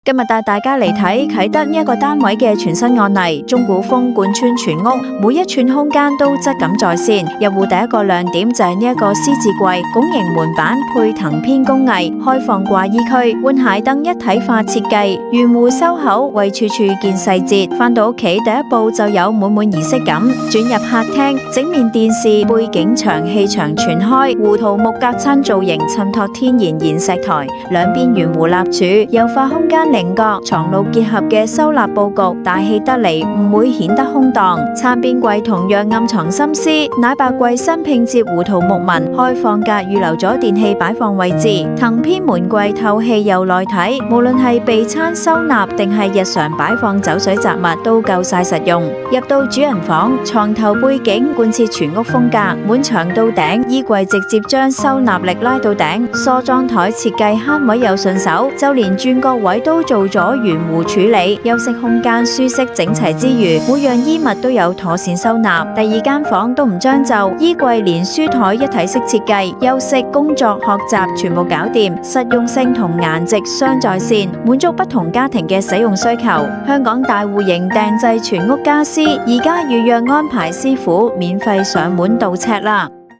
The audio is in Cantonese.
今日帶大家嚟睇啟德呢一個單位嘅全新案例，中古風貫穿全屋，每一寸空間都質感在線。入戶第一個亮點就係呢一個 C 字櫃，拱形門板配藤編工藝，開放掛衣區，換鞋燈一體化設計，圓弧收口為處處見細節。返到屋企第一步就有滿滿儀式感。轉入客廳，整面電視、背景牆、氣牆全開，胡桃木隔餐造型襯托天然岩石台，兩邊圓弧立柱，優化空間稜角床路結合嘅收納佈局，大氣得嚟，唔會顯得空蕩。餐邊櫃同樣暗藏心思，奶白櫃新拼接胡桃木紋，開放格預留咗電器擺放位置。藤編門櫃透氣又耐睇，無論係備餐收納定係日常擺放酒水雜物，都夠晒實用。入到主人房，床頭背景貫徹全屋風格，滿牆到頂，衣櫃直接將收納力拉到頂。梳妝台設計慳位又順手，就連轉角位都做咗圓弧處理，休息空間舒適整齊之餘，每樣衣物都有妥善收納。第二間房都唔將就，衣櫃連書台一體式設計，休息、工作、學習全部搞掂，實用性同顏值雙在線，滿足不同家庭嘅使用需求。香港大戶型訂製全屋家私，而家預約安排師傅，免費上門到尺啦。